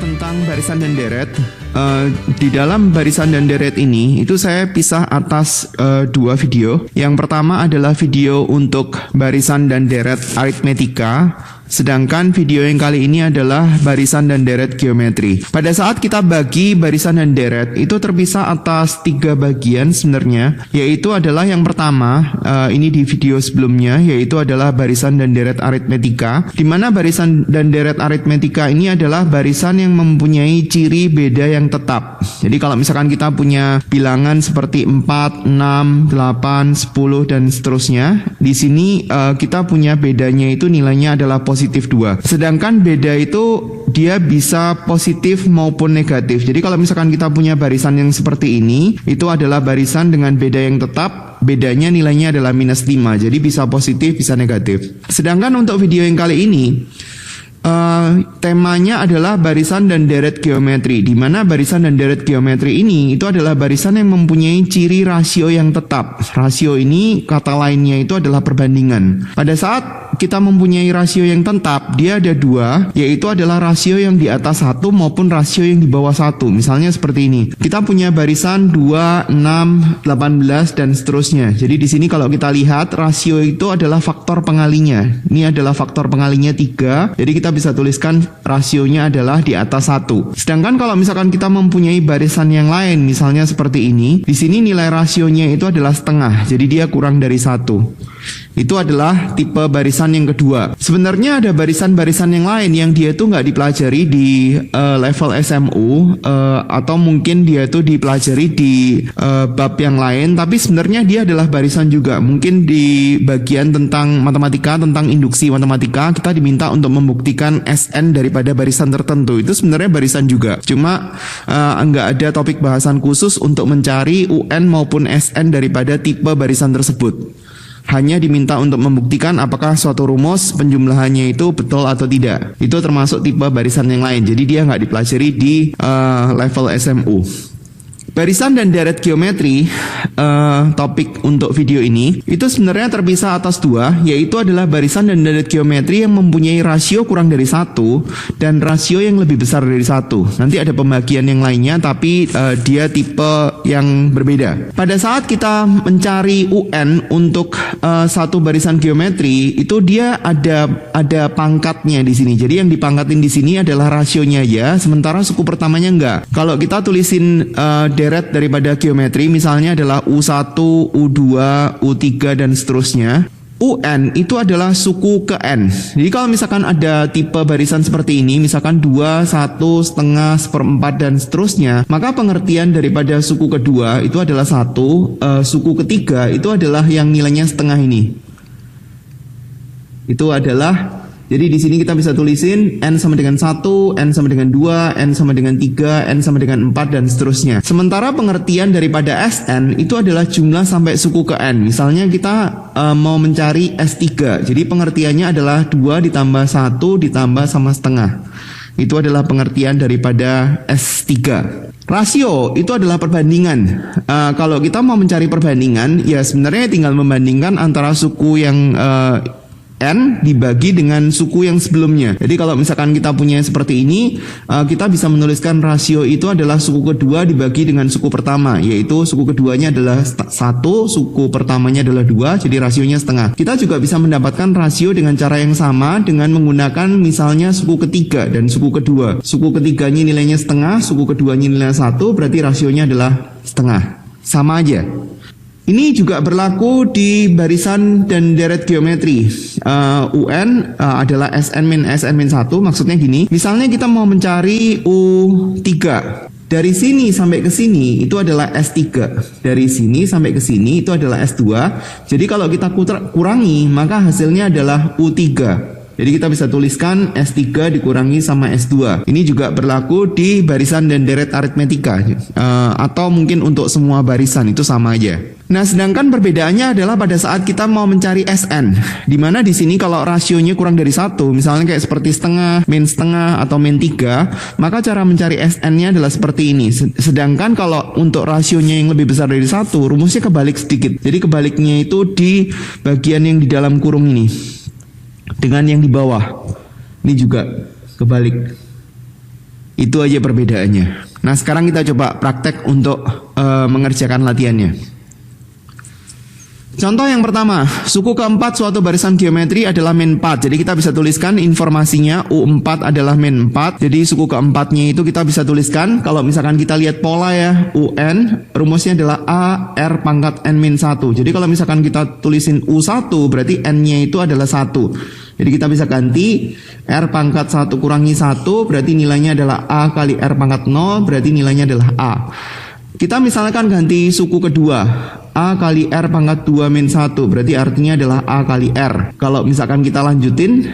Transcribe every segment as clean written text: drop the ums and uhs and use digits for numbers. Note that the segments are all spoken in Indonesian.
tentang barisan dan deret. Di dalam barisan dan deret ini itu saya pisah atas dua video. Yang pertama adalah video untuk barisan dan deret aritmetika, sedangkan video yang kali ini adalah barisan dan deret geometri. Pada saat kita bagi barisan dan deret itu terpisah atas tiga bagian sebenarnya, yaitu adalah yang pertama, ini di video sebelumnya, yaitu adalah barisan dan deret aritmetika, di mana barisan dan deret aritmetika ini adalah barisan yang mempunyai ciri beda yang tetap. Jadi kalau misalkan kita punya bilangan seperti 4, 6, 8, 10 dan seterusnya, di sini kita punya bedanya itu nilainya adalah positif 2. Sedangkan beda itu dia bisa positif maupun negatif. Jadi kalau misalkan kita punya barisan yang seperti ini, itu adalah barisan dengan beda yang tetap, bedanya nilainya adalah minus 5. Jadi bisa positif, bisa negatif. Sedangkan untuk video yang kali ini, temanya adalah barisan dan deret geometri, di mana barisan dan deret geometri ini itu adalah barisan yang mempunyai ciri rasio yang tetap. Rasio ini kata lainnya itu adalah perbandingan. Pada saat kita mempunyai rasio yang tetap, dia ada dua, yaitu adalah rasio yang di atas 1 maupun rasio yang di bawah 1. Misalnya seperti ini. Kita punya barisan 2, 6, 18 dan seterusnya. Jadi di sini kalau kita lihat rasio itu adalah faktor pengalinya. Ini adalah faktor pengalinya 3. Jadi kita bisa tuliskan rasionya adalah di atas 1. Sedangkan kalau misalkan kita mempunyai barisan yang lain, misalnya seperti ini, di sini nilai rasionya itu adalah setengah. Jadi dia kurang dari 1. Itu adalah tipe barisan yang kedua. Sebenarnya ada barisan-barisan yang lain yang dia itu nggak dipelajari di level SMU, atau mungkin dia itu dipelajari di bab yang lain, tapi sebenarnya dia adalah barisan juga. Mungkin di bagian tentang matematika, tentang induksi matematika, kita diminta untuk membuktikan SN daripada barisan tertentu. Itu sebenarnya barisan juga. Cuma nggak ada topik bahasan khusus untuk mencari UN maupun SN daripada tipe barisan tersebut. Hanya diminta untuk membuktikan apakah suatu rumus penjumlahannya itu betul atau tidak. Itu termasuk tipe barisan yang lain. Jadi dia nggak dipelajari di level SMU. Barisan dan deret geometri, topik untuk video ini, itu sebenarnya terpisah atas dua, yaitu adalah barisan dan deret geometri yang mempunyai rasio kurang dari 1 dan rasio yang lebih besar dari 1. Nanti ada pembagian yang lainnya, tapi dia tipe yang berbeda. Pada saat kita mencari UN untuk satu barisan geometri, itu dia ada pangkatnya di sini. Jadi yang dipangkatin di sini adalah rasionya ya, sementara suku pertamanya enggak. Kalau kita tulisin deret daripada geometri misalnya adalah U1, U2, U3 dan seterusnya. UN itu adalah suku ke N. Jadi kalau misalkan ada tipe barisan seperti ini, misalkan 2, 1, setengah, 1/4 dan seterusnya, maka pengertian daripada suku kedua itu adalah 1, suku ketiga itu adalah yang nilainya setengah ini. Itu adalah, jadi di sini kita bisa tulisin N sama dengan 1, N sama dengan 2, N sama dengan 3, N sama dengan 4 dan seterusnya. Sementara pengertian daripada SN itu adalah jumlah sampai suku ke N. Misalnya kita mau mencari S3. Jadi pengertiannya adalah 2 ditambah 1 ditambah sama setengah. Itu adalah pengertian daripada S3. Rasio itu adalah perbandingan. Kalau kita mau mencari perbandingan, ya sebenarnya tinggal membandingkan antara suku yang N dibagi dengan suku yang sebelumnya. Jadi kalau misalkan kita punya seperti ini, kita bisa menuliskan rasio itu adalah suku kedua dibagi dengan suku pertama, yaitu suku keduanya adalah 1, suku pertamanya adalah 2, jadi rasionya setengah. Kita juga bisa mendapatkan rasio dengan cara yang sama dengan menggunakan misalnya suku ketiga dan suku kedua. Suku ketiganya nilainya setengah, suku keduanya nilainya 1, berarti rasionya adalah setengah. Sama aja. Ini juga berlaku di barisan dan deret geometri. UN adalah SN-1, maksudnya gini. Misalnya kita mau mencari U3. Dari sini sampai ke sini itu adalah S3. Dari sini sampai ke sini itu adalah S2. Jadi kalau kita kurangi, maka hasilnya adalah U3. Jadi kita bisa tuliskan S3 dikurangi sama S2. Ini juga berlaku di barisan dan deret aritmetika, atau mungkin untuk semua barisan itu sama aja. Nah, sedangkan perbedaannya adalah pada saat kita mau mencari SN, di mana di sini kalau rasionya kurang dari 1, misalnya kayak seperti setengah, min setengah, atau min 3, maka cara mencari SN-nya adalah seperti ini. Sedangkan kalau untuk rasionya yang lebih besar dari 1, rumusnya kebalik sedikit. Jadi kebaliknya itu di bagian yang di dalam kurung ini dengan yang di bawah. Ini juga kebalik. Itu aja perbedaannya. Nah, sekarang kita coba praktek untuk mengerjakan latihannya. Contoh yang pertama, suku keempat suatu barisan geometri adalah min 4. Jadi kita bisa tuliskan informasinya U4 adalah min 4. Jadi suku keempatnya itu kita bisa tuliskan. Kalau misalkan kita lihat pola ya, UN rumusnya adalah A R pangkat N min 1. Jadi kalau misalkan kita tulisin U1 berarti N-nya itu adalah 1. Jadi kita bisa ganti R pangkat 1 kurangi 1 berarti nilainya adalah A kali R pangkat 0 berarti nilainya adalah A. Kita misalkan ganti suku kedua, A kali R pangkat 2 min 1, berarti artinya adalah A kali R. Kalau misalkan kita lanjutin,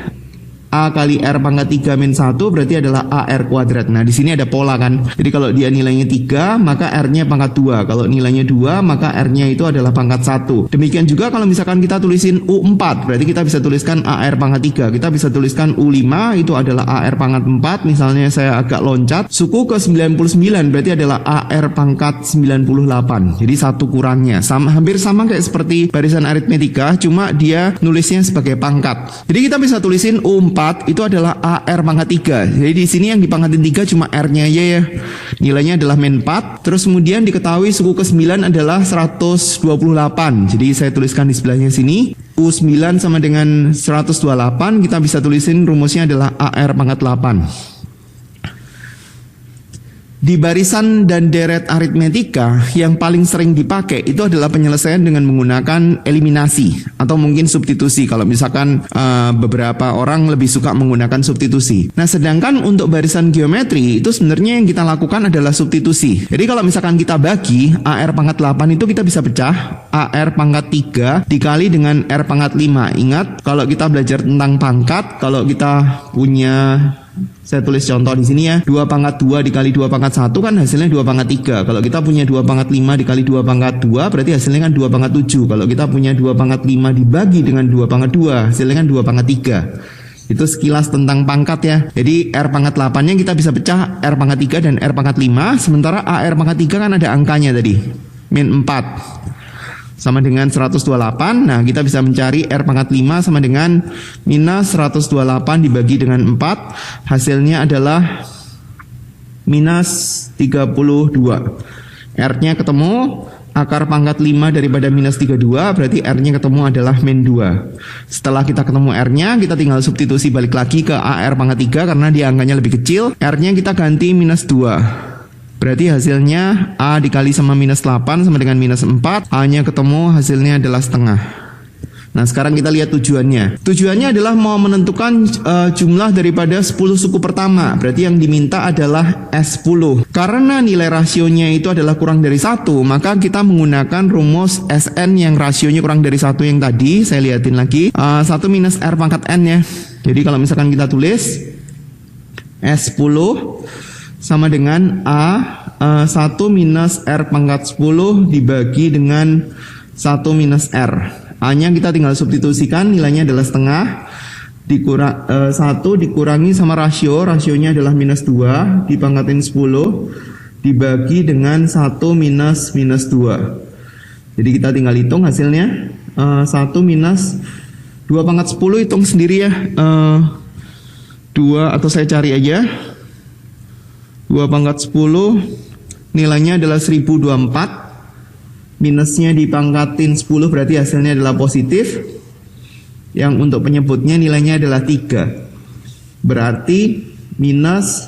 A kali R pangkat 3 min 1 berarti adalah AR kuadrat. Nah, di sini ada pola kan. Jadi kalau dia nilainya 3, maka R-nya pangkat 2. Kalau nilainya 2, maka R-nya itu adalah pangkat 1. Demikian juga kalau misalkan kita tulisin U4, berarti kita bisa tuliskan AR pangkat 3. Kita bisa tuliskan U5, itu adalah AR pangkat 4. Misalnya saya agak loncat, suku ke 99 berarti adalah AR pangkat 98. Jadi satu kurangnya. Hampir sama kayak seperti barisan aritmetika, cuma dia nulisnya sebagai pangkat. Jadi kita bisa tulisin U4 itu adalah AR pangkat 3. Jadi di sini yang dipangkatin 3 cuma R-nya aja ya. Nilainya adalah min 4. Terus kemudian diketahui suku ke-9 adalah 128. Jadi saya tuliskan di sebelahnya sini. U9 sama dengan 128. Kita bisa tulisin rumusnya adalah AR pangkat 8. Di barisan dan deret aritmetika yang paling sering dipakai itu adalah penyelesaian dengan menggunakan eliminasi atau mungkin substitusi. Kalau misalkan beberapa orang lebih suka menggunakan substitusi. Nah, sedangkan untuk barisan geometri itu sebenarnya yang kita lakukan adalah substitusi. Jadi kalau misalkan kita bagi AR pangkat 8 itu kita bisa pecah AR pangkat 3 dikali dengan R pangkat 5. Ingat, kalau kita belajar tentang pangkat, kalau kita punya, saya tulis contoh di sini ya, 2 pangkat 2 dikali 2 pangkat 1 kan hasilnya 2 pangkat 3. Kalau kita punya 2 pangkat 5 dikali 2 pangkat 2 berarti hasilnya kan 2 pangkat 7. Kalau kita punya 2 pangkat 5 dibagi dengan 2 pangkat 2 hasilnya kan 2 pangkat 3. Itu sekilas tentang pangkat ya. Jadi R pangkat 8 nya kita bisa pecah R pangkat 3 dan R pangkat 5. Sementara AR pangkat 3 kan ada angkanya tadi, min 4 sama dengan 128. Nah, kita bisa mencari R pangkat 5 sama dengan minus 128 dibagi dengan 4. Hasilnya adalah minus 32. R-nya ketemu, akar pangkat 5 daripada minus 32, berarti R-nya ketemu adalah min 2. Setelah kita ketemu R-nya, kita tinggal substitusi balik lagi ke AR pangkat 3 karena dia angkanya lebih kecil. R-nya kita ganti minus 2. Berarti hasilnya A dikali sama minus 8 sama dengan minus 4. A-nya ketemu, hasilnya adalah setengah. Nah, sekarang kita lihat tujuannya. Tujuannya adalah mau menentukan jumlah daripada 10 suku pertama. Berarti yang diminta adalah S10. Karena nilai rasionya itu adalah kurang dari 1, maka kita menggunakan rumus Sn yang rasionya kurang dari 1 yang tadi. Saya lihatin lagi. 1 minus R pangkat N ya. Jadi kalau misalkan kita tulis S10 sama dengan A 1 minus R pangkat 10 dibagi dengan 1 minus R. A-nya kita tinggal substitusikan, nilainya adalah setengah. 1 dikurangi sama rasionya adalah minus 2, dipangkatin 10, dibagi dengan 1 minus 2. Jadi kita tinggal hitung hasilnya. 1 minus 2 pangkat 10 hitung sendiri ya. 2 atau saya cari aja. 2 pangkat 10 nilainya adalah 1024. Minusnya dipangkatin 10 berarti hasilnya adalah positif. Yang untuk penyebutnya nilainya adalah 3. Berarti minus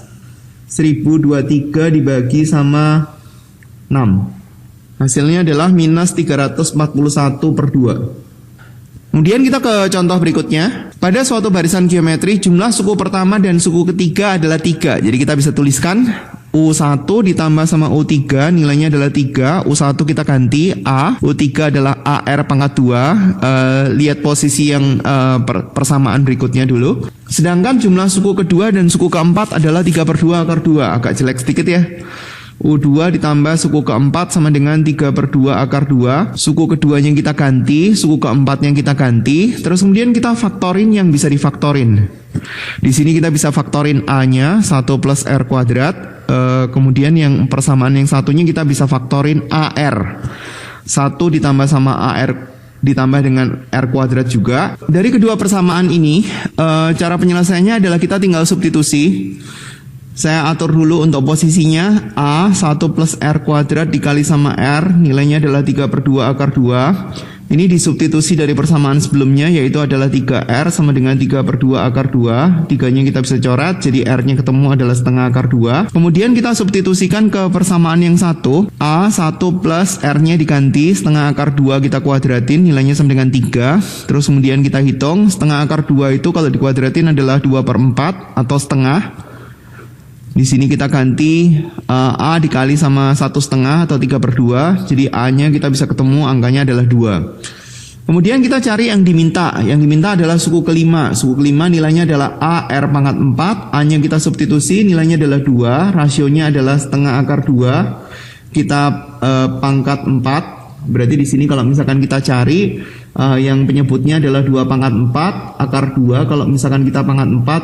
1023 dibagi sama 6. Hasilnya adalah minus 341 per 2. Kemudian kita ke contoh berikutnya. Pada suatu barisan geometri, jumlah suku pertama dan suku ketiga adalah 3. Jadi kita bisa tuliskan U1 ditambah sama U3, nilainya adalah 3. U1 kita ganti A, U3 adalah AR pangkat 2. Lihat posisi yang persamaan berikutnya dulu. Sedangkan jumlah suku kedua dan suku keempat adalah 3 per 2 akar 2. Agak jelek sedikit ya. U2 ditambah suku keempat sama dengan 3 per 2 akar 2. Suku keduanya kita ganti, suku keempatnya kita ganti. Terus kemudian kita faktorin yang bisa difaktorin. Di sini kita bisa faktorin A-nya 1 plus R kuadrat. Kemudian yang persamaan yang satunya kita bisa faktorin AR. 1 ditambah sama AR ditambah dengan R kuadrat juga. Dari kedua persamaan ini, cara penyelesaiannya adalah kita tinggal substitusi. Saya atur dulu untuk posisinya. A 1 plus R kuadrat dikali sama R, nilainya adalah 3/2 akar 2. Ini disubstitusi dari persamaan sebelumnya, yaitu adalah 3R sama dengan 3/2 akar 2. 3-nya kita bisa coret, jadi R-nya ketemu adalah setengah akar 2. Kemudian kita substitusikan ke persamaan yang satu. A 1 plus R-nya diganti, setengah akar 2 kita kuadratin, nilainya sama dengan 3. Terus kemudian kita hitung, setengah akar 2 itu kalau dikuadratin adalah 2/4 atau setengah. Di sini kita ganti A dikali sama 1/2 atau 3/2. Jadi A-nya kita bisa ketemu angkanya adalah 2. Kemudian kita cari yang diminta. Yang diminta adalah suku kelima. Suku kelima nilainya adalah A R pangkat 4. A-nya kita substitusi, nilainya adalah 2. Rasionya adalah setengah akar 2. Kita pangkat 4. Berarti di sini kalau misalkan kita cari yang penyebutnya adalah 2/4 akar 2. Kalau misalkan kita pangkat 4,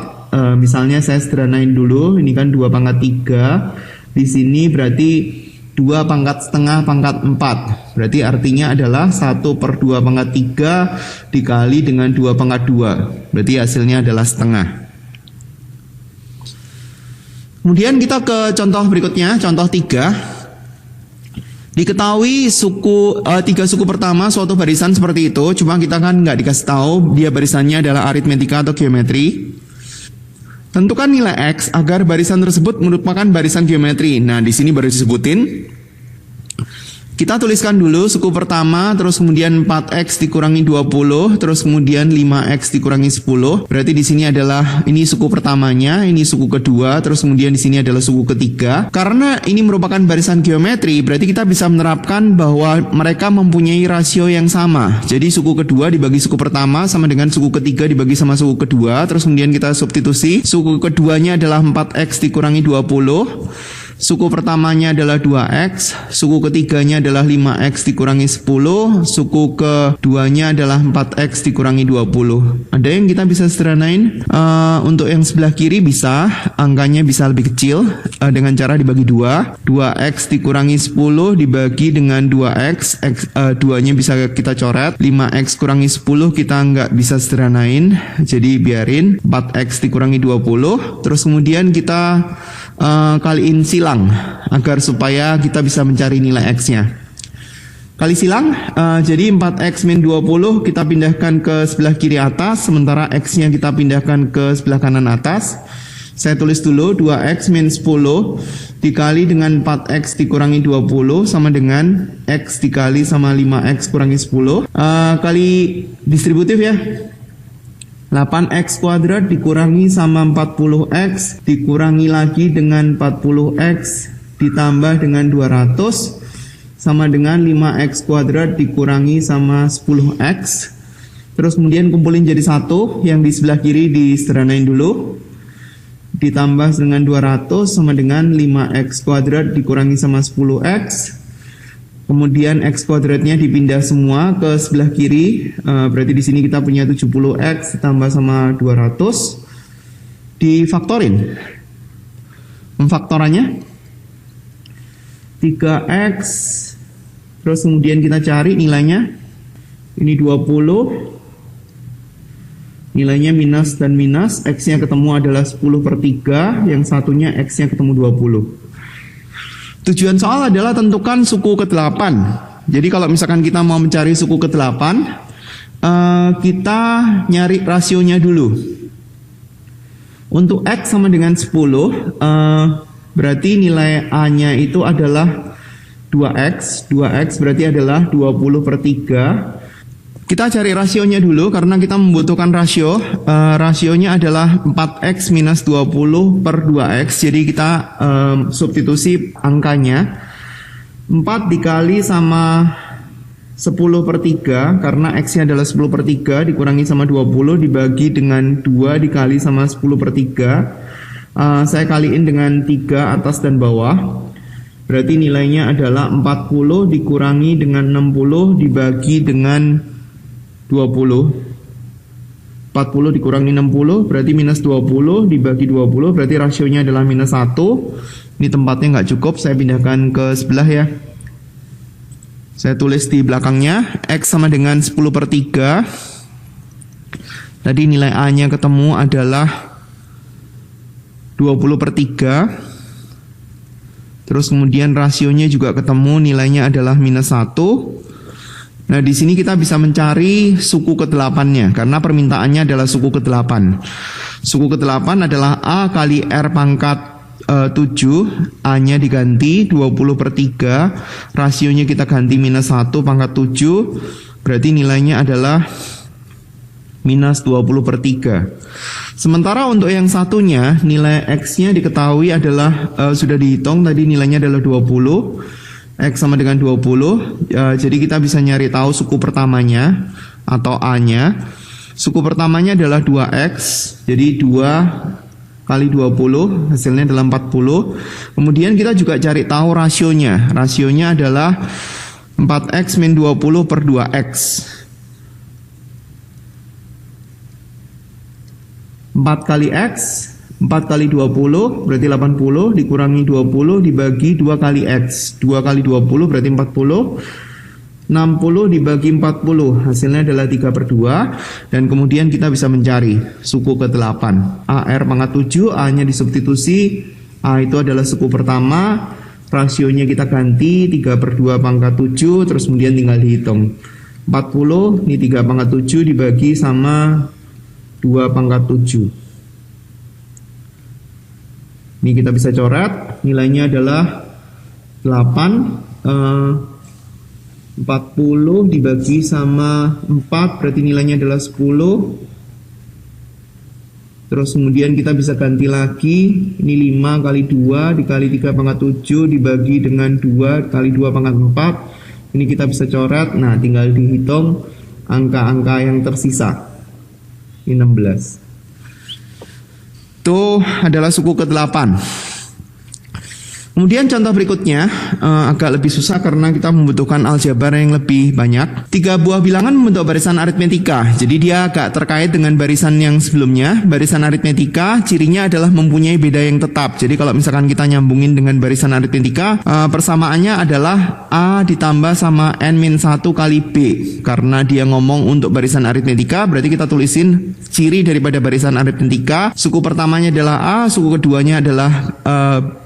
misalnya saya sederhanain dulu, ini kan 2/3. Di sini berarti 2 pangkat setengah pangkat 4. Berarti artinya adalah 1/2/3 dikali dengan 2/2. Berarti hasilnya adalah setengah. Kemudian kita ke contoh berikutnya, contoh 3. Diketahui tiga suku pertama suatu barisan seperti itu, cuma kita kan nggak dikasih tahu dia barisannya adalah aritmetika atau geometri. Tentukan nilai X agar barisan tersebut merupakan barisan geometri. Nah, di sini baru disebutin. Kita tuliskan dulu suku pertama, terus kemudian 4X dikurangi 20, terus kemudian 5X dikurangi 10. Berarti di sini adalah ini suku pertamanya, ini suku kedua, terus kemudian di sini adalah suku ketiga. Karena ini merupakan barisan geometri, berarti kita bisa menerapkan bahwa mereka mempunyai rasio yang sama. Jadi suku kedua dibagi suku pertama sama dengan suku ketiga dibagi sama suku kedua, terus kemudian kita substitusi. Suku keduanya adalah 4X dikurangi 20. Suku pertamanya adalah 2X, suku ketiganya adalah 5X dikurangi 10, suku keduanya adalah 4X dikurangi 20. Ada yang kita bisa sederhanain? Untuk yang sebelah kiri bisa, angkanya bisa lebih kecil dengan cara dibagi 2. 2X dikurangi 10 dibagi dengan 2X, 2-nya bisa kita coret. 5X kurangi 10 kita nggak bisa sederhanain, jadi biarin. 4X dikurangi 20, terus kemudian kita kaliin silang agar supaya kita bisa mencari nilai X-nya. Kali silang, jadi 4X min 20 kita pindahkan ke sebelah kiri atas, sementara X-nya kita pindahkan ke sebelah kanan atas. Saya tulis dulu 2X min 10 dikali dengan 4X dikurangi 20 sama dengan X dikali sama 5X kurangi 10. Kali distributif ya. 8X kuadrat dikurangi sama 40X dikurangi lagi dengan 40X ditambah dengan 200 sama dengan 5X kuadrat dikurangi sama 10X. Terus kemudian kumpulin jadi satu, yang di sebelah kiri disederhanain dulu, ditambah dengan 200 sama dengan 5X kuadrat dikurangi sama 10X. Kemudian X kuadratnya dipindah semua ke sebelah kiri, berarti di sini kita punya 70X ditambah sama 200, difaktorin. Memfaktorannya 3X, terus kemudian kita cari nilainya, ini 20, nilainya minus dan minus, X-nya ketemu adalah 10/3, yang satunya X-nya ketemu 20. Tujuan soal adalah tentukan suku ke-8. Jadi kalau misalkan kita mau mencari suku ke-8, kita nyari rasionya dulu. Untuk X sama dengan 10, berarti nilai A-nya itu adalah 2X. 2X berarti adalah 20/3. Kita cari rasionya dulu karena kita membutuhkan rasio. Rasionya adalah 4X minus 20/2X. Jadi kita substitusi angkanya. 4 dikali sama 10/3 karena X-nya adalah 10/3 dikurangi sama 20 dibagi dengan 2 dikali sama 10/3. Saya kaliin dengan 3 atas dan bawah. Berarti nilainya adalah 40 dikurangi dengan 60 dibagi dengan 20. 40 dikurangi 60 berarti minus 20 dibagi 20 berarti rasionya adalah minus 1. Ini tempatnya nggak cukup, saya pindahkan ke sebelah ya. Saya tulis di belakangnya X sama dengan 10/3. Tadi nilai A nya ketemu adalah 20/3. Terus kemudian rasionya juga ketemu, nilainya adalah -1. Nah, di sini kita bisa mencari suku ke-8-nya karena permintaannya adalah suku ke-8. Suku ke-8 adalah A kali R pangkat 7, A-nya diganti 20/3, rasionya kita ganti -1 pangkat 7, berarti nilainya adalah -20/3. Sementara untuk yang satunya, nilai X-nya diketahui adalah sudah dihitung tadi, nilainya adalah 20. X sama dengan 20. Jadi kita bisa nyari tahu suku pertamanya atau A-nya. Suku pertamanya adalah 2X. Jadi 2 kali 20 hasilnya adalah 40. Kemudian kita juga cari tahu rasionya. Rasionya adalah 4X min 20 per 2X. 4 kali X, 4 kali 20 berarti 80, dikurangi 20 dibagi 2 kali X. 2 kali 20 berarti 40. 60 dibagi 40 hasilnya adalah 3/2. Dan kemudian kita bisa mencari suku ke-8. AR pangkat 7, A-nya disubstitusi. A itu adalah suku pertama, rasionya kita ganti 3/2 pangkat 7, terus kemudian tinggal dihitung. 40, ini 3 pangkat 7 dibagi sama 2 pangkat 7. Ini kita bisa coret, nilainya adalah 8. 40 dibagi sama 4 berarti nilainya adalah 10. Terus kemudian kita bisa ganti lagi, ini 5 kali 2 dikali 3 pangkat 7 dibagi dengan 2 kali 2 pangkat 4. Ini kita bisa coret, nah tinggal dihitung angka-angka yang tersisa. 16. Itu adalah suku ke-8. Kemudian contoh berikutnya agak lebih susah karena kita membutuhkan aljabar yang lebih banyak. 3 buah bilangan membentuk barisan aritmetika. Jadi dia agak terkait dengan barisan yang sebelumnya. Barisan aritmetika cirinya adalah mempunyai beda yang tetap. Jadi kalau misalkan kita nyambungin dengan barisan aritmetika, persamaannya adalah A ditambah sama N-1 kali B. Karena dia ngomong untuk barisan aritmetika, berarti kita tulisin ciri daripada barisan aritmetika. Suku pertamanya adalah A, suku keduanya adalah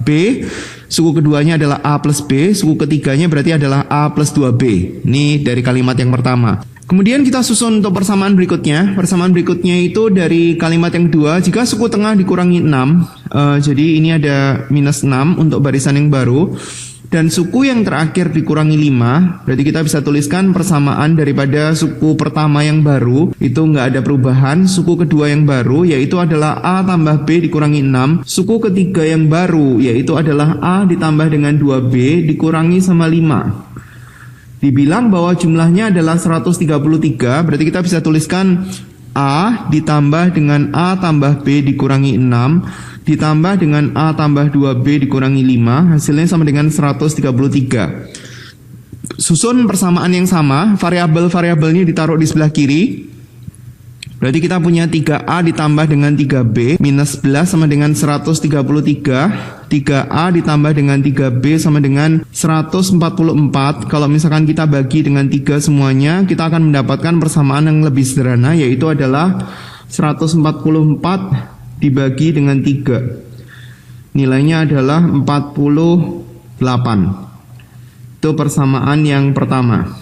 B, suku keduanya adalah A plus B, suku ketiganya berarti adalah A plus 2B. Ini dari kalimat yang pertama. Kemudian kita susun untuk persamaan berikutnya. Persamaan berikutnya itu dari kalimat yang kedua. Jika suku tengah dikurangi 6, jadi ini ada -6 untuk barisan yang baru. Dan suku yang terakhir dikurangi 5, berarti kita bisa tuliskan persamaan daripada suku pertama yang baru, itu nggak ada perubahan. Suku kedua yang baru, yaitu adalah A tambah B dikurangi 6. Suku ketiga yang baru, yaitu adalah A ditambah dengan 2B dikurangi sama 5. Dibilang bahwa jumlahnya adalah 133, berarti kita bisa tuliskan A ditambah dengan A tambah B dikurangi 6 ditambah dengan A tambah 2B dikurangi 5, hasilnya sama dengan 133. Susun persamaan yang sama, variabel-variabelnya ditaruh di sebelah kiri. Berarti kita punya 3A ditambah dengan 3B minus 11 sama dengan 133. 3A ditambah dengan 3B sama dengan 144. Kalau misalkan kita bagi dengan 3 semuanya, kita akan mendapatkan persamaan yang lebih sederhana, yaitu adalah 144 dibagi dengan 3. Nilainya adalah 48. Itu persamaan yang pertama.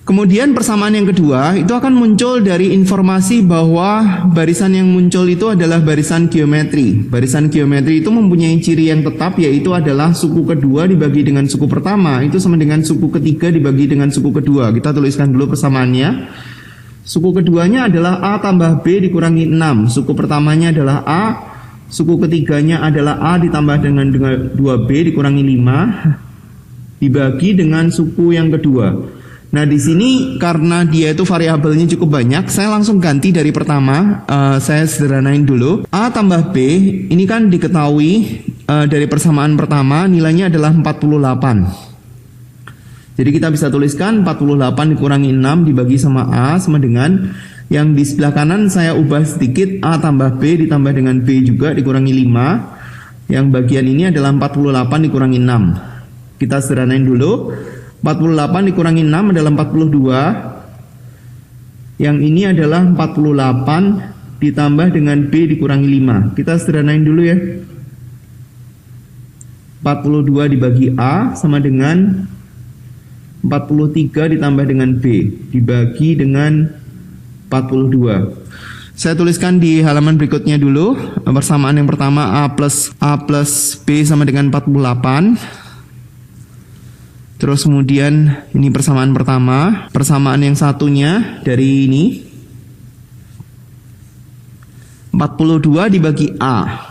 Kemudian persamaan yang kedua itu akan muncul dari informasi bahwa barisan yang muncul itu adalah barisan geometri. Barisan geometri itu mempunyai ciri yang tetap, yaitu adalah suku kedua dibagi dengan suku pertama itu sama dengan suku ketiga dibagi dengan suku kedua. Kita tuliskan dulu persamaannya. Suku keduanya adalah A tambah B dikurangi 6. Suku pertamanya adalah A, suku ketiganya adalah A ditambah dengan 2B dikurangi 5 dibagi dengan suku yang kedua. Nah, di sini karena dia itu variabelnya cukup banyak, saya langsung ganti dari pertama. Saya sederhanain dulu. A tambah B ini kan diketahui dari persamaan pertama nilainya adalah 48. Jadi kita bisa tuliskan 48 dikurangi 6 dibagi sama A sama dengan yang di sebelah kanan saya ubah sedikit, A tambah B ditambah dengan B juga dikurangi 5. Yang bagian ini adalah 48 dikurangi 6. Kita sederhanain dulu. 48 dikurangi 6 adalah 42. Yang ini adalah 48 ditambah dengan B dikurangi 5. Kita sederhanain dulu ya. 42 dibagi A sama dengan 43 ditambah dengan B dibagi dengan 42. Saya tuliskan di halaman berikutnya dulu. Persamaan yang pertama A plus B sama dengan 48. Terus kemudian ini persamaan pertama. Persamaan yang satunya dari ini 42 dibagi A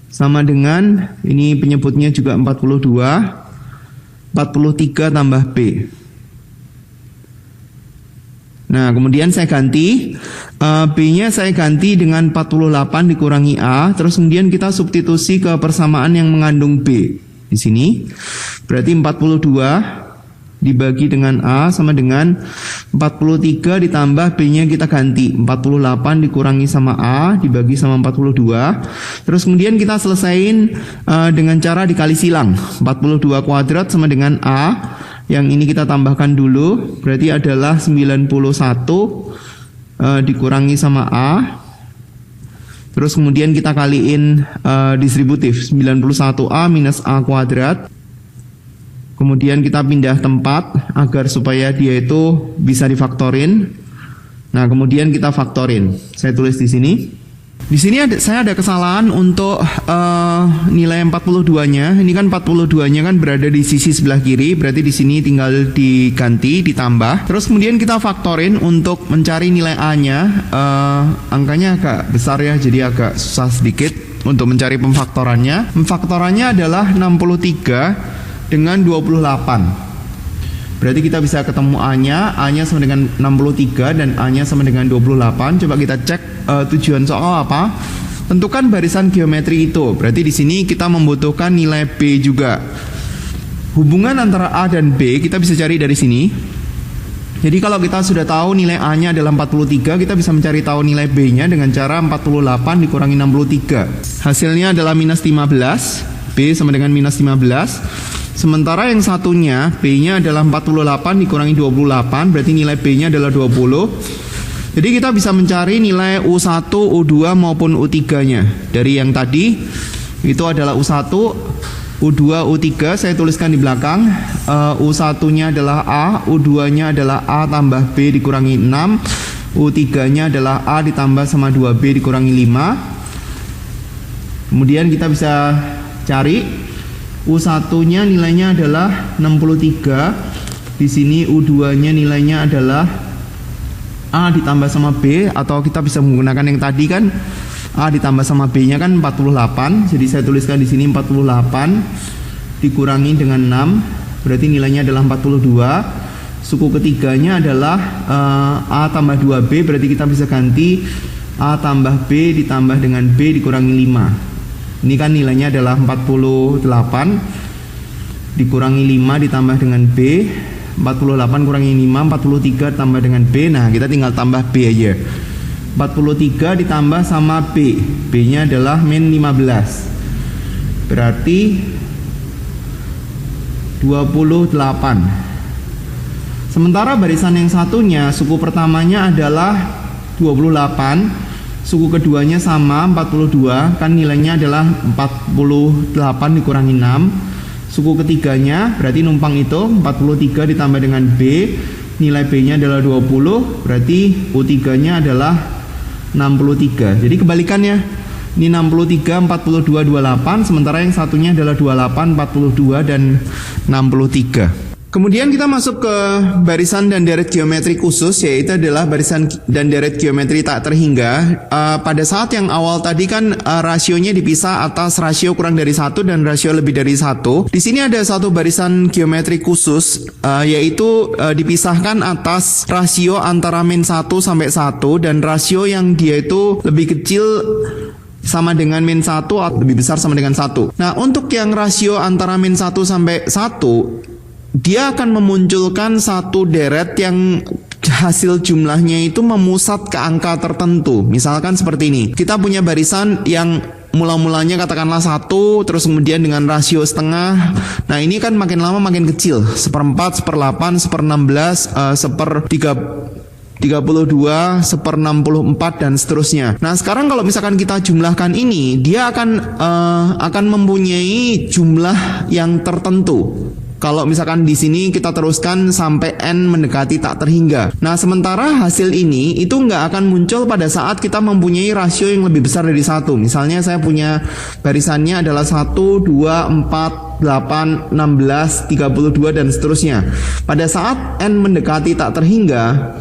sama dengan, ini penyebutnya juga 42, 43 tambah B. Nah, kemudian saya ganti B-nya saya ganti dengan 48 dikurangi A. Terus kemudian kita substitusi ke persamaan yang mengandung B di sini. Berarti 42 dibagi dengan A sama dengan 43 ditambah B-nya kita ganti 48 dikurangi sama A dibagi sama 42. Terus kemudian kita selesain dengan cara dikali silang. 42 kuadrat sama dengan A. Yang ini kita tambahkan dulu. Berarti adalah 91 dikurangi sama A. Terus kemudian kita kaliin distributif 91A minus A kuadrat. Kemudian kita pindah tempat agar supaya dia itu bisa difaktorin. Nah, kemudian kita faktorin. Saya tulis di sini. Di sini saya ada kesalahan untuk nilai 42-nya. Ini kan 42-nya kan berada di sisi sebelah kiri, berarti di sini tinggal diganti, ditambah. Terus kemudian kita faktorin untuk mencari nilai A-nya. Angkanya agak besar ya, jadi agak susah sedikit untuk mencari pemfaktorannya. Pemfaktorannya adalah 63 dengan 28. Berarti kita bisa ketemu A-nya sama dengan 63 dan A-nya sama dengan 28. Coba kita cek tujuan soal apa. Tentukan barisan geometri itu. Berarti di sini kita membutuhkan nilai B juga. Hubungan antara A dan B kita bisa cari dari sini. Jadi kalau kita sudah tahu nilai A-nya adalah 43, kita bisa mencari tahu nilai B-nya dengan cara 48 dikurangi 63. Hasilnya adalah minus 15. B sama dengan minus 15. Sementara yang satunya B-nya adalah 48 dikurangi 28, berarti nilai B-nya adalah 20. Jadi kita bisa mencari nilai U1, U2 maupun U3-nya. Dari yang tadi itu adalah U1, U2, U3 saya tuliskan di belakang. U1-nya adalah A, U2-nya adalah A tambah B dikurangi 6, U3-nya adalah A ditambah sama 2B dikurangi 5. Kemudian kita bisa cari U1-nya nilainya adalah 63. Di sini U2-nya nilainya adalah A ditambah sama B, atau kita bisa menggunakan yang tadi kan A ditambah sama B-nya kan 48. Jadi saya tuliskan di sini 48 dikurangi dengan 6, berarti nilainya adalah 42. Suku ketiganya adalah A tambah 2B, berarti kita bisa ganti A tambah B ditambah dengan B dikurangi 5. Ini kan nilainya adalah 48 dikurangi 5 ditambah dengan B. 48 kurangi 5, 43 tambah dengan B. Nah, kita tinggal tambah B aja. 43 ditambah sama B. B-nya adalah min 15. Berarti 28. Sementara barisan yang satunya, suku pertamanya adalah 28. Suku keduanya sama 42, kan nilainya adalah 48 dikurangi 6. Suku ketiganya berarti numpang itu 43 ditambah dengan B, nilai B-nya adalah 20, berarti U3-nya adalah 63. Jadi kebalikannya, ini 63, 42, 28, sementara yang satunya adalah 28, 42 dan 63. Kemudian kita masuk ke barisan dan deret geometri khusus, yaitu adalah barisan dan deret geometri tak terhingga. Pada saat yang awal tadi kan rasionya dipisah atas rasio kurang dari 1 dan rasio lebih dari 1. Di sini ada satu barisan geometri khusus, yaitu dipisahkan atas rasio antara min 1 sampai 1 dan rasio yang dia itu lebih kecil sama dengan min 1 atau lebih besar sama dengan 1. Nah, untuk yang rasio antara min 1 sampai 1, dia akan memunculkan satu deret yang hasil jumlahnya itu memusat ke angka tertentu. Misalkan seperti ini. Kita punya barisan yang mula-mulanya katakanlah 1, terus kemudian dengan rasio setengah. Nah, ini kan makin lama makin kecil. 1/4, 1/8, 1/16, 1/3. 32, 1/64 dan seterusnya. Nah, sekarang kalau misalkan kita jumlahkan ini, dia akan mempunyai jumlah yang tertentu. Kalau misalkan di sini kita teruskan sampai n mendekati tak terhingga. Nah, sementara hasil ini itu nggak akan muncul pada saat kita mempunyai rasio yang lebih besar dari 1. Misalnya saya punya barisannya adalah 1, 2, 4, 8, 16, 32 dan seterusnya. Pada saat n mendekati tak terhingga,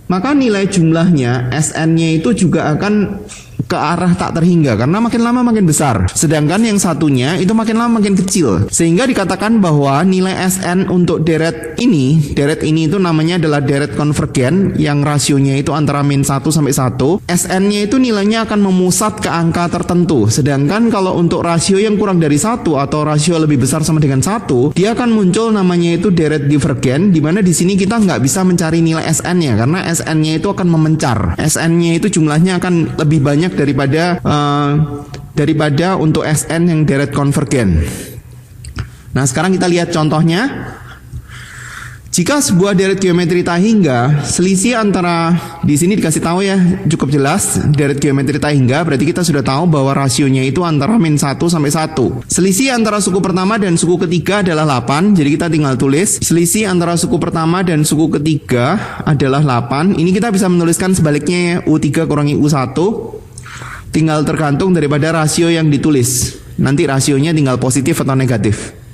maka nilai jumlahnya SN-nya itu juga akan ke arah tak terhingga karena makin lama makin besar. Sedangkan yang satunya itu makin lama makin kecil. Sehingga dikatakan bahwa nilai SN untuk deret ini itu namanya adalah deret konvergen yang rasionya itu antara min 1 sampai 1. SN-nya itu nilainya akan memusat ke angka tertentu. Sedangkan kalau untuk rasio yang kurang dari 1 atau rasio lebih besar sama dengan 1, dia akan muncul namanya itu deret divergen, di mana di sini kita nggak bisa mencari nilai SN-nya karena SN-nya itu akan memencar. SN-nya itu jumlahnya akan lebih banyak daripada untuk SN yang deret konvergen. Nah, sekarang kita lihat contohnya. Jika sebuah deret geometri tak hingga, selisih antara, di sini dikasih tahu ya, cukup jelas, deret geometri tak hingga, berarti kita sudah tahu bahwa rasionya itu antara min 1 sampai 1. Selisih antara suku pertama dan suku ketiga adalah 8, jadi kita tinggal tulis, selisih antara suku pertama dan suku ketiga adalah 8. Ini kita bisa menuliskan sebaliknya ya, U3 kurangi U1, tinggal tergantung daripada rasio yang ditulis. Nanti rasionya tinggal positif atau negatif.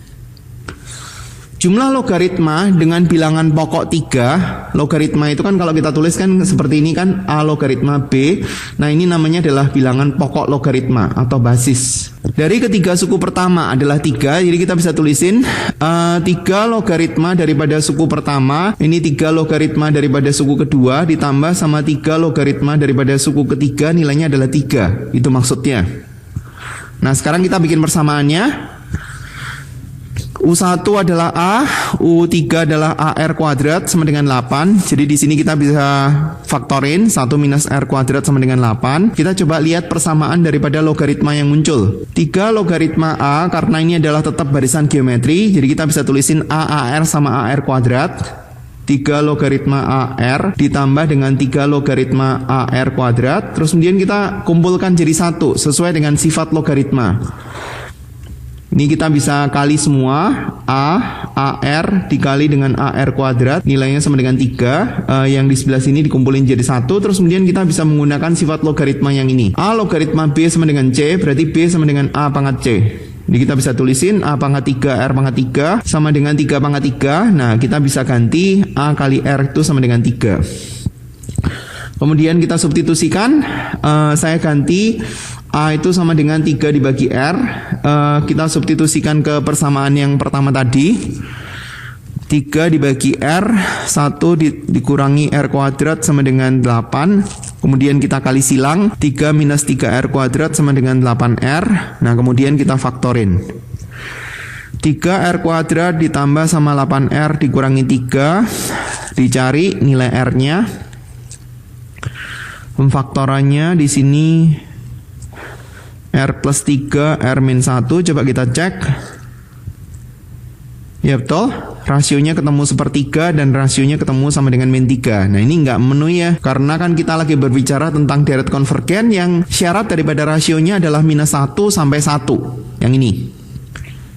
Jumlah logaritma dengan bilangan pokok 3. Logaritma itu kan kalau kita tulis kan seperti ini kan, A logaritma B. Nah, ini namanya adalah bilangan pokok logaritma atau basis. Dari ketiga suku pertama adalah 3, jadi kita bisa tulisin 3 logaritma daripada suku pertama, ini 3 logaritma daripada suku kedua, ditambah sama 3 logaritma daripada suku ketiga, nilainya adalah 3. Itu maksudnya. Nah, sekarang kita bikin persamaannya. U1 adalah A, U3 adalah AR kuadrat sama dengan 8. Jadi di sini kita bisa faktorin 1 minus R kuadrat sama dengan 8. Kita coba lihat persamaan daripada logaritma yang muncul. 3 logaritma A, karena ini adalah tetap barisan geometri, jadi kita bisa tulisin AR sama AR kuadrat. 3 logaritma AR ditambah dengan 3 logaritma AR kuadrat. Terus kemudian kita kumpulkan jadi 1 sesuai dengan sifat logaritma. Ini kita bisa kali semua, AR dikali dengan AR kuadrat, nilainya sama dengan 3, yang di sebelah sini dikumpulin jadi 1, terus kemudian kita bisa menggunakan sifat logaritma yang ini. A logaritma B sama dengan C, berarti B sama dengan A pangkat C. Jadi kita bisa tulisin A pangkat 3, R pangkat 3, sama dengan 3 pangkat 3, nah kita bisa ganti A kali R itu sama dengan 3. Kemudian kita substitusikan, saya ganti A itu sama dengan 3 dibagi R. Kita substitusikan ke persamaan yang pertama tadi. 3 dibagi R, 1 dikurangi R kuadrat sama dengan 8. Kemudian kita kali silang, 3 minus 3R kuadrat sama dengan 8R. Nah, kemudian kita faktorin. 3R kuadrat ditambah sama 8R dikurangi 3. Dicari nilai R-nya. Pemfaktorannya di sini R plus 3, R min 1, coba kita cek. Ya betul, rasionya ketemu sepertiga dan rasionya ketemu sama dengan min 3. Nah, ini nggak memenuhi ya, karena kan kita lagi berbicara tentang deret konvergen yang syarat daripada rasionya adalah minus 1 sampai 1. Yang ini.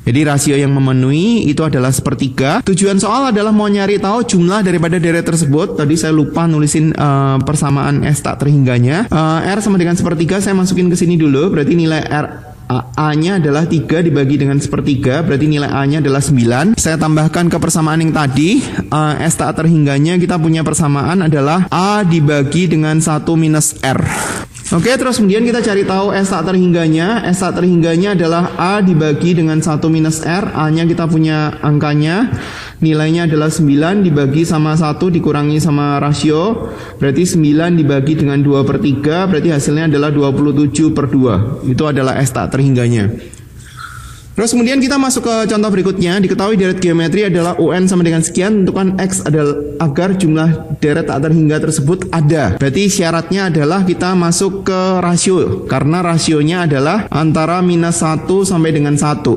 Jadi rasio yang memenuhi itu adalah sepertiga. Tujuan soal adalah mau nyari tahu jumlah daripada deret tersebut. Tadi saya lupa nulisin persamaan S tak terhingganya. R sama dengan sepertiga saya masukin ke sini dulu. Berarti nilai R A-nya adalah 3 dibagi dengan sepertiga. Berarti nilai A-nya adalah 9. Saya tambahkan ke persamaan yang tadi. S tak terhingganya kita punya persamaan adalah A dibagi dengan 1 minus R. Oke, terus kemudian kita cari tahu S tak terhingganya. S tak terhingganya adalah A dibagi dengan 1 minus R. A-nya kita punya angkanya. Nilainya adalah 9 dibagi sama 1 dikurangi sama rasio. Berarti 9 dibagi dengan 2/3. Berarti hasilnya adalah 27/2. Itu adalah S tak terhingganya. Terus kemudian kita masuk ke contoh berikutnya. Diketahui deret geometri adalah UN sama dengan sekian. Tentukan X adalah agar jumlah deret tak terhingga tersebut ada. Berarti syaratnya adalah kita masuk ke rasio. Karena rasionya adalah antara minus 1 sampai dengan 1.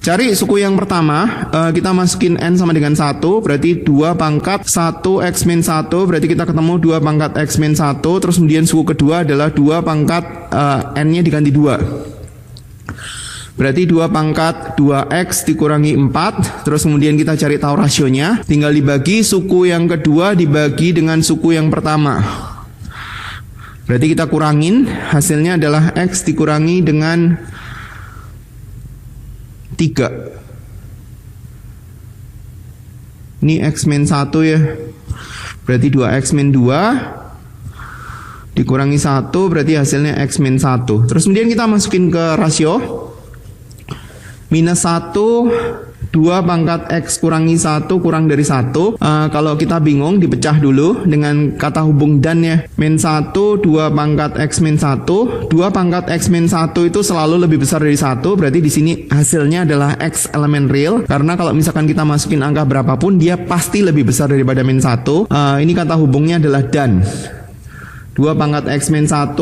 Cari suku yang pertama, kita masukin N sama dengan 1, berarti 2 pangkat 1 X min 1, berarti kita ketemu 2 pangkat X min 1, terus kemudian suku kedua adalah 2 pangkat N-nya diganti 2. Berarti 2 pangkat 2X dikurangi 4, terus kemudian kita cari tahu rasionya, tinggal dibagi suku yang kedua dibagi dengan suku yang pertama. Berarti kita kurangin, hasilnya adalah X dikurangi dengan 3. Ini X min 1 ya, berarti 2X min 2 dikurangi 1, berarti hasilnya X min 1. Terus kemudian kita masukin ke rasio. Minus 1, 2 pangkat X kurangi 1 kurang dari 1. Kalau kita bingung, dipecah dulu dengan kata hubung dan ya. Min 1, 2 pangkat X min 1. 2 pangkat X min 1 itu selalu lebih besar dari 1. Berarti di sini hasilnya adalah X elemen real. Karena kalau misalkan kita masukin angka berapapun, dia pasti lebih besar daripada min 1. Ini kata hubungnya adalah dan. 2 pangkat X min 1.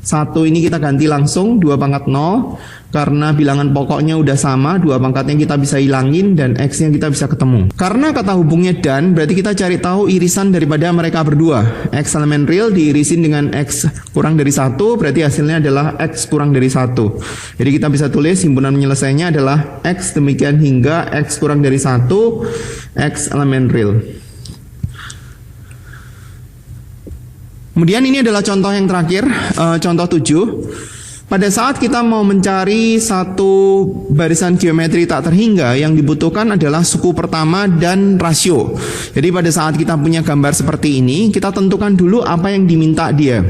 1 ini kita ganti langsung 2 pangkat 0. Karena bilangan pokoknya udah sama, 2 pangkatnya kita bisa hilangin dan X-nya kita bisa ketemu. Karena kata hubungnya dan, berarti kita cari tahu irisan daripada mereka berdua. X elemen real diirisin dengan X kurang dari 1, berarti hasilnya adalah X kurang dari 1. Jadi kita bisa tulis himpunan penyelesaiannya adalah X demikian hingga X kurang dari 1, X elemen real. Kemudian ini adalah contoh yang terakhir, contoh 7. Pada saat kita mau mencari satu barisan geometri tak terhingga, yang dibutuhkan adalah suku pertama dan rasio. Jadi pada saat kita punya gambar seperti ini, kita tentukan dulu apa yang diminta dia.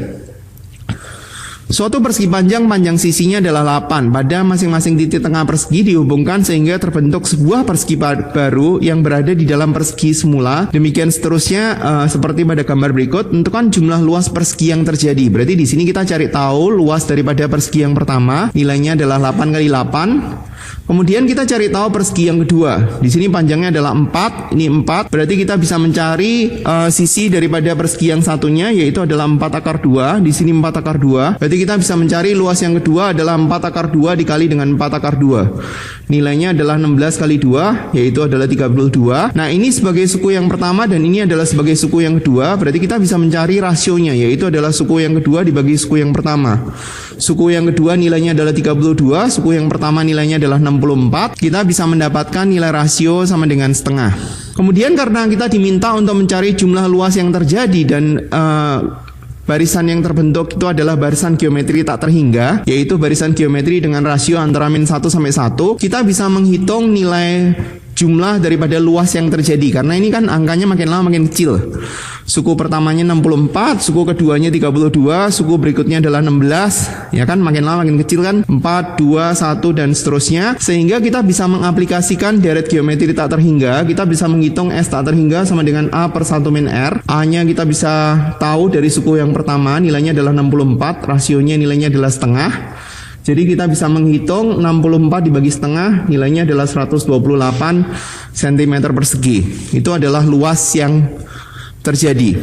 Suatu persegi panjang sisinya adalah 8. Pada masing-masing titik tengah persegi dihubungkan sehingga terbentuk sebuah persegi baru yang berada di dalam persegi semula. Demikian seterusnya seperti pada gambar berikut. Tentukan jumlah luas persegi yang terjadi. Berarti di sini kita cari tahu luas daripada persegi yang pertama. Nilainya adalah 8 kali 8. Kemudian kita cari tahu persegi yang kedua. Di sini panjangnya adalah 4, ini 4. Berarti kita bisa mencari sisi daripada persegi yang satunya, yaitu adalah 4 akar 2. Di sini 4 akar 2. Berarti kita bisa mencari luas yang kedua adalah 4 akar 2 dikali dengan 4 akar 2. Nilainya adalah 16 kali 2, yaitu adalah 32. Nah, ini sebagai suku yang pertama dan ini adalah sebagai suku yang kedua. Berarti kita bisa mencari rasionya, yaitu adalah suku yang kedua dibagi suku yang pertama. Suku yang kedua nilainya adalah 32, suku yang pertama nilainya adalah 64. Kita bisa mendapatkan nilai rasio sama dengan setengah. Kemudian karena kita diminta untuk mencari jumlah luas yang terjadi dan barisan yang terbentuk itu adalah barisan geometri tak terhingga, yaitu barisan geometri dengan rasio antara min 1 sampai 1, kita bisa menghitung nilai jumlah daripada luas yang terjadi. Karena ini kan angkanya makin lama makin kecil. Suku pertamanya 64, suku keduanya 32, suku berikutnya adalah 16. Ya kan, makin lama makin kecil kan, 4, 2, 1 dan seterusnya. Sehingga kita bisa mengaplikasikan deret geometri tak terhingga. Kita bisa menghitung S tak terhingga sama dengan A per 1 min R. A-nya kita bisa tahu dari suku yang pertama, nilainya adalah 64, rasionya nilainya adalah setengah. Jadi kita bisa menghitung 64 dibagi setengah, nilainya adalah 128 cm persegi. Itu adalah luas yang terjadi.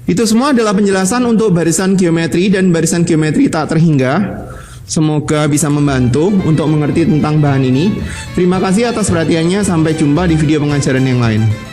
Itu semua adalah penjelasan untuk barisan geometri dan barisan geometri tak terhingga. Semoga bisa membantu untuk mengerti tentang bahan ini. Terima kasih atas perhatiannya, sampai jumpa di video pengajaran yang lain.